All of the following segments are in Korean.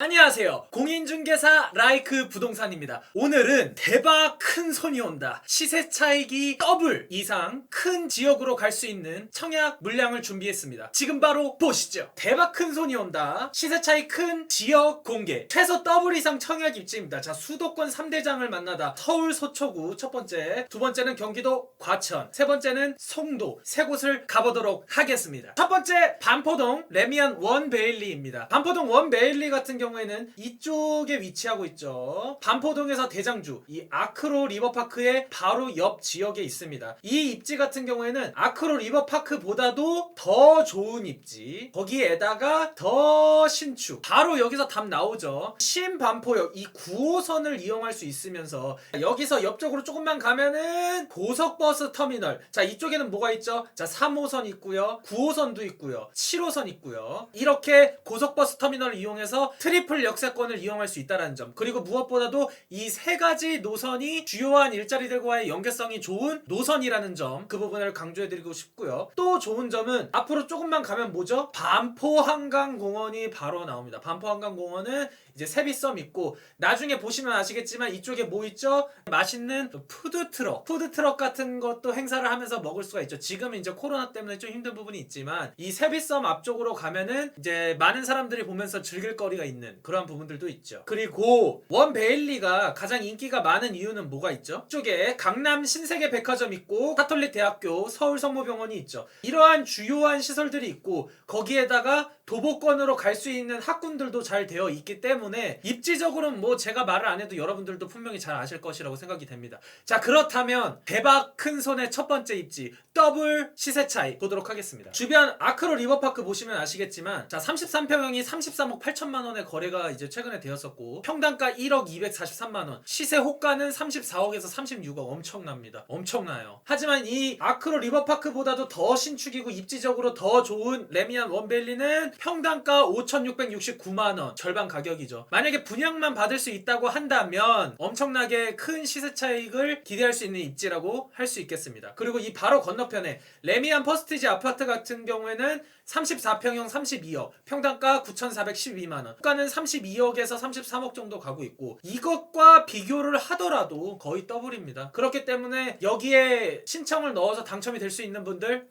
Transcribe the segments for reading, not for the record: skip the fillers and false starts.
안녕하세요. 공인중개사 라이크 부동산입니다. 오늘은 대박 큰 손이 온다. 시세 차익이 더블 이상 큰 지역으로 갈 수 있는 청약 물량을 준비했습니다. 지금 바로 보시죠. 대박 큰 손이 온다. 시세 차익 큰 지역 공개. 최소 더블 이상 청약 입지입니다. 자, 수도권 3대장을 만나다. 서울 서초구 첫 번째, 두 번째는 경기도 과천, 세 번째는 송도. 세 곳을 가보도록 하겠습니다. 첫 번째 반포동 레미안 원베일리입니다. 반포동 원베일리 같은 경우에는 이쪽에 위치하고 있죠. 반포동에서 대장주 이 아크로 리버파크의 바로 옆 지역에 있습니다. 이 입지 같은 경우에는 아크로 리버파크보다도 더 좋은 입지, 거기에다가 더 신축, 바로 여기서 답 나오죠. 신반포역 이 9호선을 이용할 수 있으면서 여기서 옆쪽으로 조금만 가면은 고속버스 터미널. 자, 이쪽에는 뭐가 있죠? 자, 3호선 있고요, 9호선도 있고요, 7호선 있고요. 이렇게 고속버스 터미널을 이용해서 트리플 역세권을 이용할 수 있다는 점, 그리고 무엇보다도 이 세 가지 노선이 주요한 일자리들과의 연계성이 좋은 노선이라는 점, 그 부분을 강조해드리고 싶고요. 또 좋은 점은 앞으로 조금만 가면 뭐죠? 반포한강공원이 바로 나옵니다. 반포한강공원은 이제 세비섬 있고, 나중에 보시면 아시겠지만 이쪽에 뭐 있죠? 맛있는 푸드트럭 같은 것도 행사를 하면서 먹을 수가 있죠. 지금은 이제 코로나 때문에 좀 힘든 부분이 있지만 이 세비섬 앞쪽으로 가면은 이제 많은 사람들이 보면서 즐길 거리가 있는 그런 부분들도 있죠. 그리고 원베일리가 가장 인기가 많은 이유는 뭐가 있죠? 이쪽에 강남 신세계 백화점 있고, 카톨릭 대학교, 서울 성모병원이 있죠. 이러한 주요한 시설들이 있고, 거기에다가 도보권으로 갈 수 있는 학군들도 잘 되어 있기 때문에 입지적으로는 뭐 제가 말을 안 해도 여러분들도 분명히 잘 아실 것이라고 생각이 됩니다. 자, 그렇다면 대박 큰 손의 첫 번째 입지 더블 시세 차이 보도록 하겠습니다. 주변 아크로 리버파크 보시면 아시겠지만, 자, 33평형이 33억 8천만 원의 거래가 이제 최근에 되었었고, 평당가 1억 243만 원, 시세 호가는 34억에서 36억. 엄청납니다. 엄청나요. 하지만 이 아크로 리버파크보다도 더 신축이고 입지적으로 더 좋은 레미안 원베일리는 평당가 5,669만 원, 절반 가격이죠. 만약에 분양만 받을 수 있다고 한다면 엄청나게 큰 시세 차익을 기대할 수 있는 입지라고 할 수 있겠습니다. 그리고 이 바로 건너편에 레미안 퍼스티지 아파트 같은 경우에는 34평형 32억, 평당가 9,412만 원, 호가는 32억에서 33억 정도 가고 있고, 이것과 비교를 하더라도 거의 더블입니다. 그렇기 때문에 여기에 신청을 넣어서 당첨이 될 수 있는 분들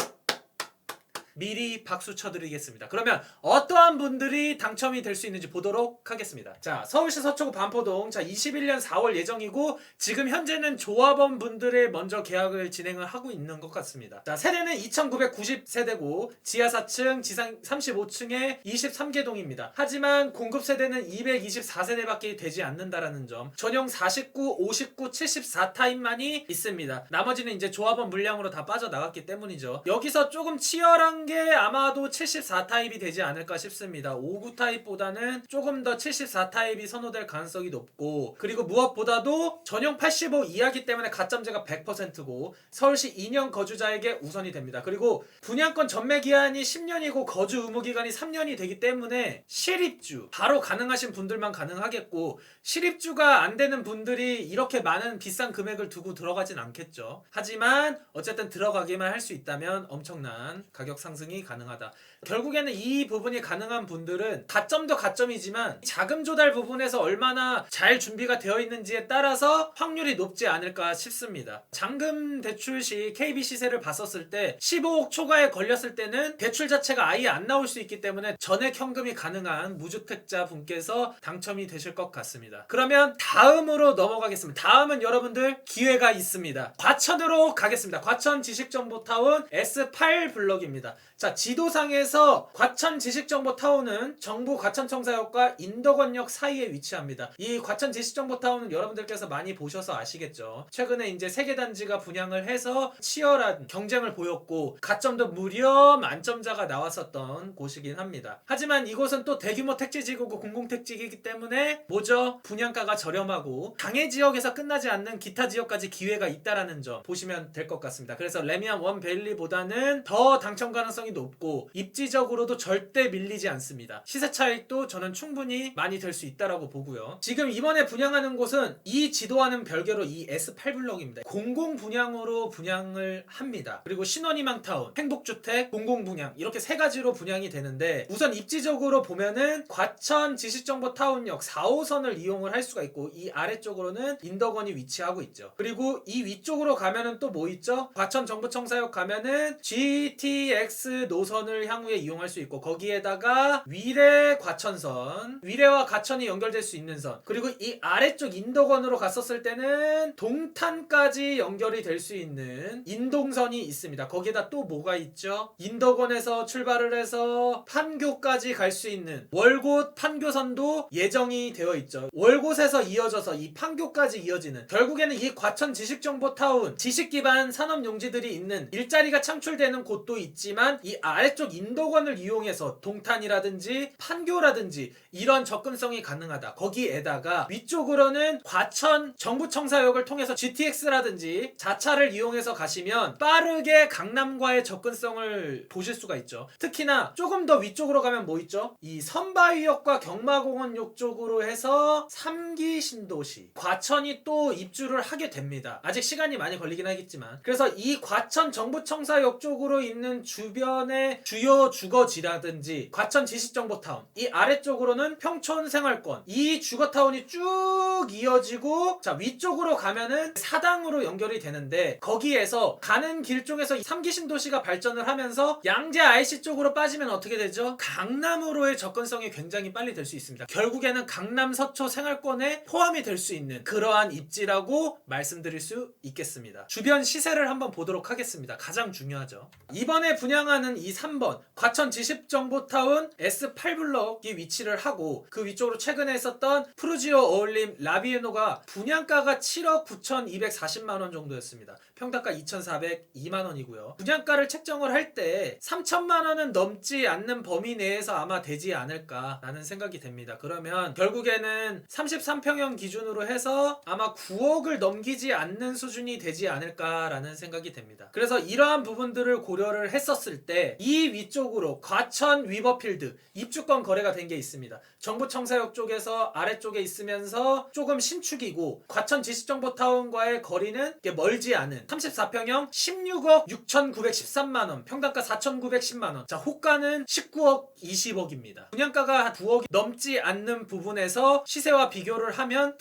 미리 박수 쳐드리겠습니다. 그러면 어떠한 분들이 당첨이 될 수 있는지 보도록 하겠습니다. 자, 서울시 서초구 반포동, 자, 21년 4월 예정이고, 지금 현재는 조합원 분들의 먼저 계약을 진행을 하고 있는 것 같습니다. 자, 세대는 2990세대고 지하 4층, 지상 35층에 23개 동입니다. 하지만 공급 세대는 224세대밖에 되지 않는다라는 점, 전용 49, 59, 74 타입만이 있습니다. 나머지는 이제 조합원 물량으로 다 빠져나갔기 때문이죠. 여기서 조금 치열한 게 아마도 74 타입이 되지 않을까 싶습니다. 59 타입보다는 조금 더 74 타입이 선호될 가능성이 높고, 그리고 무엇보다도 전용 85 이하기 때문에 가점제가 100%고 서울시 2년 거주자에게 우선이 됩니다. 그리고 분양권 전매 기한이 10년이고 거주 의무 기간이 3년이 되기 때문에 실입주 바로 가능하신 분들만 가능하겠고, 실입주가 안 되는 분들이 이렇게 많은 비싼 금액을 두고 들어가진 않겠죠. 하지만 어쨌든 들어가기만 할 수 있다면 엄청난 가격 상승이 가능하다. 결국에는 이 부분이 가능한 분들은 가점도 가점이지만 자금 조달 부분에서 얼마나 잘 준비가 되어 있는지에 따라서 확률이 높지 않을까 싶습니다. 잔금 대출 시 KB 시세를 봤었을 때 15억 초과에 걸렸을 때는 대출 자체가 아예 안 나올 수 있기 때문에 전액 현금이 가능한 무주택자 분께서 당첨이 되실 것 같습니다. 그러면 다음으로 넘어가겠습니다. 다음은 여러분들 기회가 있습니다. 과천으로 가겠습니다. 과천 지식정보타운 S8 블럭입니다. 자, 지도상에서 과천 지식정보타운은 정부 과천청사역과 인덕원역 사이에 위치합니다. 이 과천 지식정보타운은 여러분들께서 많이 보셔서 아시겠죠. 최근에 이제 세계단지가 분양을 해서 치열한 경쟁을 보였고, 가점도 무려 만점자가 나왔었던 곳이긴 합니다. 하지만 이곳은 또 대규모 택지지구고 공공택지이기 때문에 뭐죠? 분양가가 저렴하고 당해 지역에서 끝나지 않는 기타 지역까지 기회가 있다라는 점 보시면 될 것 같습니다. 그래서 레미안 원베일리보다는 더 당첨 가능 가능성이 높고 입지적으로도 절대 밀리지 않습니다. 시세 차익도 저는 충분히 많이 될 수 있다라고 보고요. 지금 이번에 분양하는 곳은 이 지도와는 별개로 이 S8블럭입니다. 공공 분양으로 분양을 합니다. 그리고 신원희망타운, 행복주택, 공공분양 이렇게 세 가지로 분양이 되는데 우선 입지적으로 보면은 과천 지식정보타운역 4호선을 이용을 할 수가 있고 이 아래쪽으로는 인덕원이 위치하고 있죠. 그리고 이 위쪽으로 가면은 또 뭐 있죠? 과천 정부청사역 가면은 GTX 노선을 향후에 이용할 수 있고 거기에다가 위례 과천선, 위례와 과천이 연결될 수 있는 선, 그리고 이 아래쪽 인덕원으로 갔었을 때는 동탄까지 연결이 될 수 있는 인동선이 있습니다. 거기에다 또 뭐가 있죠? 인덕원에서 출발을 해서 판교까지 갈 수 있는 월곶 판교선도 예정이 되어 있죠. 월곶에서 이어져서 이 판교까지 이어지는, 결국에는 이 과천 지식정보타운 지식기반 산업용지들이 있는 일자리가 창출되는 곳도 있지만 이 아래쪽 인덕원을 이용해서 동탄이라든지 판교라든지 이런 접근성이 가능하다. 거기에다가 위쪽으로는 과천 정부청사역을 통해서 GTX라든지 자차를 이용해서 가시면 빠르게 강남과의 접근성을 보실 수가 있죠. 특히나 조금 더 위쪽으로 가면 뭐 있죠? 이 선바위역과 경마공원역 쪽으로 해서 3기 신도시 과천이 또 입주를 하게 됩니다. 아직 시간이 많이 걸리긴 하겠지만, 그래서 이 과천 정부청사역 쪽으로 있는 주변의 주요 주거지라든지 과천 지식정보타운, 이 아래쪽으로는 평촌생활권, 이 주거타운이 쭉 이어지고 자 위쪽으로 가면은 사당으로 연결이 되는데 거기에서 가는 길 쪽에서 3기 신도시가 발전을 하면서 양재 IC 쪽으로 빠지면 어떻게 되죠? 강남으로의 접근성이 굉장히 빨리 될 수 있습니다. 결국에는 강남 서초 생활권에 포함이 될 수 있는 그러한 입지라고 말씀드릴 수 있겠습니다. 주변 시세를 한번 보도록 하겠습니다. 가장 중요하죠. 이번에 분양하는 이 3번 과천 지식정보타운 S8블럭이 위치를 하고 그 위쪽으로 최근에 했었던 푸르지오 어울림 라비에노가 분양가가 7억 9,240만원 정도였습니다. 평당가 2,402만원이고요. 분양가를 책정을 할 때 3천만원은 넘지 않는 범위 내에서 아마 되지 않을까라는 생각이 됩니다. 그러면 결국에는 33평형 기준으로 해서 아마 9억을 넘기지 않는 수준이 되지 않을까라는 생각이 됩니다. 그래서 이러한 부분들을 고려를 했었을 때 이 위쪽으로 과천 위버필드 입주권 거래가 된 게 있습니다. 정부청사역 쪽에서 아래쪽에 있으면서 조금 신축이고 과천 지식정보타운과의 거리는 멀지 않은 34평형 16억 6,913만원, 평당가 4,910만원. 자, 호가는 19억 20억입니다. 분양가가 9억이 넘지 않는 부분에서 시세와 비교를 하면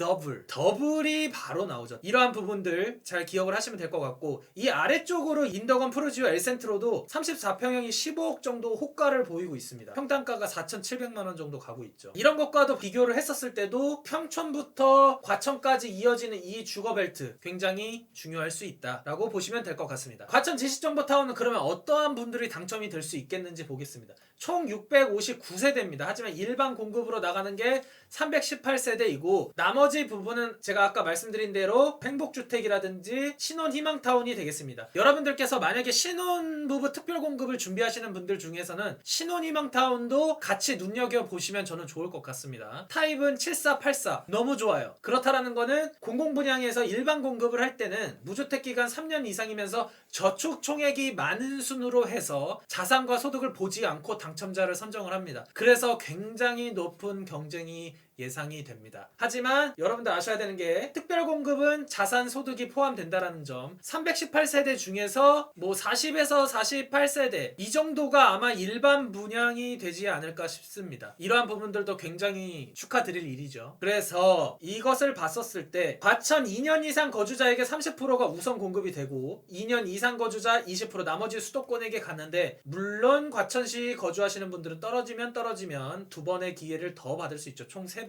더블이 바로 나오죠. 이러한 부분들 잘 기억을 하시면 될 것 같고, 이 아래쪽으로 인덕원 푸르지오 엘센트로도 34평형이 15억 정도 호가를 보이고 있습니다. 평당가가 4,700만원 정도 가고 있죠. 이런 것과도 비교를 했었을 때도 평촌부터 과천까지 이어지는 이 주거벨트 굉장히 중요할 수 있다라고 보시면 될 것 같습니다. 과천 지식정보타운은 그러면 어떠한 분들이 당첨이 될 수 있겠는지 보겠습니다. 총 659세대입니다. 하지만 일반 공급으로 나가는 게 318세대이고 나머지 부분은 제가 아까 말씀드린 대로 행복주택이라든지 신혼희망타운이 되겠습니다. 여러분들께서 만약에 신혼부부 특별공급을 준비하시는 분들 중에서는 신혼희망타운도 같이 눈여겨보시면 저는 좋을 것 같습니다. 타입은 7484 너무 좋아요. 그렇다라는 거는 공공분양에서 일반 공급을 할 때는 무주택기간 3년 이상이면서 저축 총액이 많은 순으로 해서 자산과 소득을 보지 않고 당첨자를 선정을 합니다. 그래서 굉장히 높은 경쟁이 예상이 됩니다. 하지만 여러분들 아셔야 되는 게 특별공급은 자산 소득이 포함된다라는 점, 318세대 중에서 뭐 40에서 48세대 이 정도가 아마 일반 분양이 되지 않을까 싶습니다. 이러한 부분들도 굉장히 축하드릴 일이죠. 그래서 이것을 봤었을 때 과천 2년 이상 거주자에게 30%가 우선 공급이 되고 2년 이상 거주자 20%, 나머지 수도권에게 가는데, 물론 과천시 거주하시는 분들은 떨어지면 두 번의 기회를 더 받을 수 있죠. 총 3번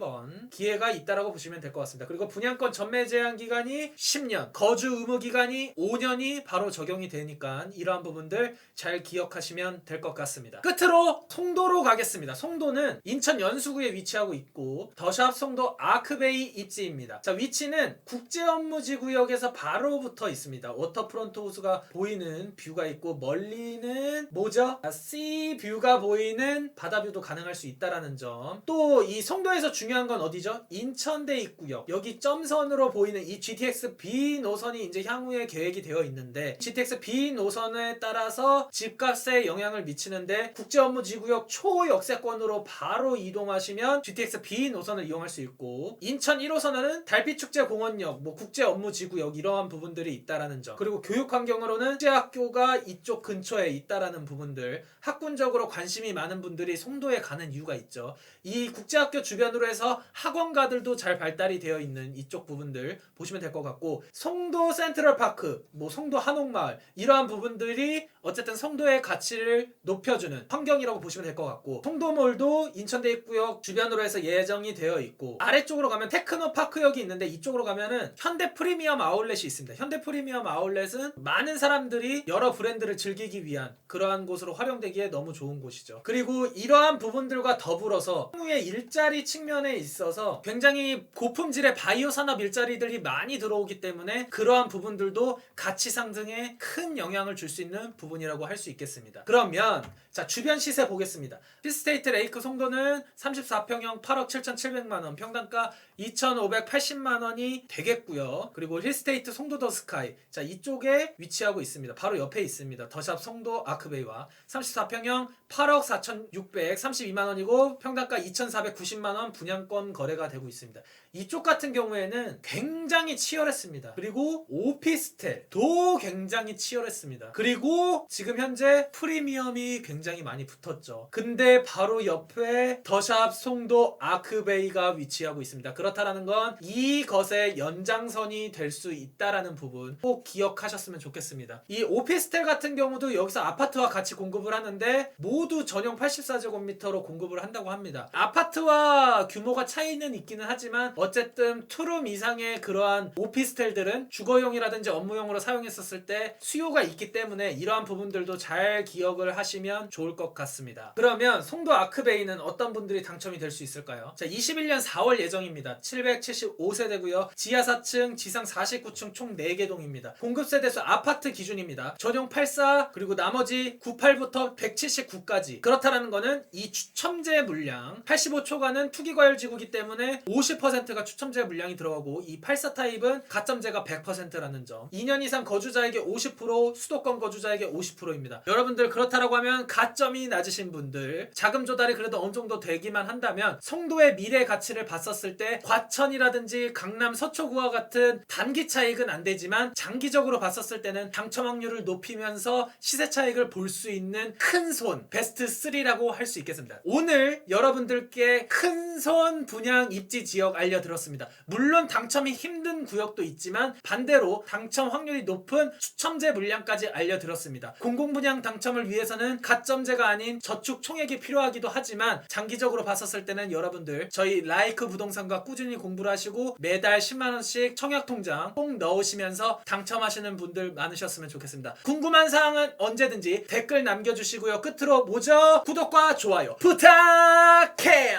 기회가 있다라고 보시면 될 것 같습니다. 그리고 분양권 전매 제한 기간이 10년, 거주 의무 기간이 5년이 바로 적용이 되니까 이러한 부분들 잘 기억하시면 될 것 같습니다. 끝으로 송도로 가겠습니다. 송도는 인천 연수구에 위치하고 있고 더샵 송도 아크베이 입지입니다. 자, 위치는 국제업무지구역에서 바로 붙어 있습니다. 워터프론트 호수가 보이는 뷰가 있고 멀리는 뭐죠? 씨 뷰가 보이는 바다뷰도 가능할 수 있다라는 점. 또 이 송도에서 중요한 건 어디죠? 인천대 입구역. 여기 점선으로 보이는 이 GTX B 노선이 이제 향후에 계획이 되어 있는데 GTX B 노선에 따라서 지금 집값에 영향을 미치는데 국제업무지구역 초역세권으로 바로 이동하시면 GTX B 노선을 이용할 수 있고, 인천 1호선에는 달빛축제공원역, 국제업무지구역 이러한 부분들이 있다라는 점, 그리고 교육환경으로는 국제학교가 이쪽 근처에 있다라는 부분들, 학군적으로 관심이 많은 분들이 송도에 가는 이유가 있죠. 이 국제학교 주변으로 해서 학원가들도 잘 발달이 되어 있는 이쪽 부분들 보시면 될 것 같고, 송도 센트럴파크, 송도 한옥마을 이러한 부분들이 어쨌든 송도의 가치를 높여주는 환경이라고 보시면 될 것 같고, 송도몰도 인천대입구역 주변으로 해서 예정이 되어 있고, 아래쪽으로 가면 테크노파크역이 있는데 이쪽으로 가면은 현대 프리미엄 아울렛이 있습니다. 현대 프리미엄 아울렛은 많은 사람들이 여러 브랜드를 즐기기 위한 그러한 곳으로 활용되기에 너무 좋은 곳이죠. 그리고 이러한 부분들과 더불어서 향후의 일자리 측면에 있어서 굉장히 고품질의 바이오 산업 일자리들이 많이 들어오기 때문에 그러한 부분들도 가치 상승에 큰 영향을 줄 수 있는 부분이라고 할 수 있겠습니다. 그러면 자, 주변 시세 보겠습니다. 힐스테이트 레이크 송도는 34평형 8억 7,700만원, 평당가 2,580만원이 되겠고요. 그리고 힐스테이트 송도 더 스카이, 자, 이쪽에 위치하고 있습니다. 바로 옆에 있습니다. 더샵 송도 아크베이와 34평형 8억 4,632만원이고 평당가 2,490만원 분양권 거래가 되고 있습니다. 이쪽 같은 경우에는 굉장히 치열했습니다. 그리고 오피스텔도 굉장히 치열했습니다. 그리고 지금 현재 프리미엄이 굉장히 많이 붙었죠. 근데 바로 옆에 더샵 송도 아크베이가 위치하고 있습니다. 그렇다라는 건 이것의 연장선이 될 수 있다라는 부분 꼭 기억하셨으면 좋겠습니다. 이 오피스텔 같은 경우도 여기서 아파트와 같이 공급을 하는데 모두 전용 84제곱미터로 공급을 한다고 합니다. 아파트와 규모가 차이는 있기는 하지만 어쨌든 투룸 이상의 그러한 오피스텔들은 주거용이라든지 업무용으로 사용했었을 때 수요가 있기 때문에 이러한 부분들도 잘 기억을 하시면 좋을 것 같습니다. 그러면 송도 아크베이는 어떤 분들이 당첨이 될 수 있을까요? 자, 21년 4월 예정입니다. 775세대고요. 지하 4층, 지상 49층 총 4개 동입니다. 공급세대수 아파트 기준입니다. 전용 84, 그리고 나머지 98부터 179까지. 그렇다라는 거는 이 추첨제 물량 85초간은 투기과열지구이기 때문에 50%가 추첨제 물량이 들어가고, 이 84 타입은 가점제가 100%라는 점. 2년 이상 거주자에게 50%, 수도권 거주자에게 50%입니다. 여러분들 그렇다라고 하면 가점이 낮으신 분들, 자금 조달이 그래도 어느 정도 되기만 한다면 송도의 미래 가치를 봤었을 때 과천이라든지 강남 서초구와 같은 단기 차익은 안 되지만 장기적으로 봤었을 때는 당첨 확률을 높이면서 시세 차익을 볼 수 있는 큰 손 베스트 3라고 할 수 있겠습니다. 오늘 여러분들께 큰 손 분양 입지 지역 알려드렸습니다. 물론 당첨이 힘든 구역도 있지만 반대로 당첨 확률이 높은 추첨제 물량까지 알려드렸습니다. 공공분양 당첨을 위해서는 가점제가 아닌 저축 총액이 필요하기도 하지만 장기적으로 봤었을 때는 여러분들 저희 라이크 부동산과 꾸준히 공부를 하시고 매달 10만원씩 청약통장 꼭 넣으시면서 당첨하시는 분들 많으셨으면 좋겠습니다. 궁금한 사항은 언제든지 댓글 남겨주시고요. 끝으로 뭐죠? 구독과 좋아요 부탁해요.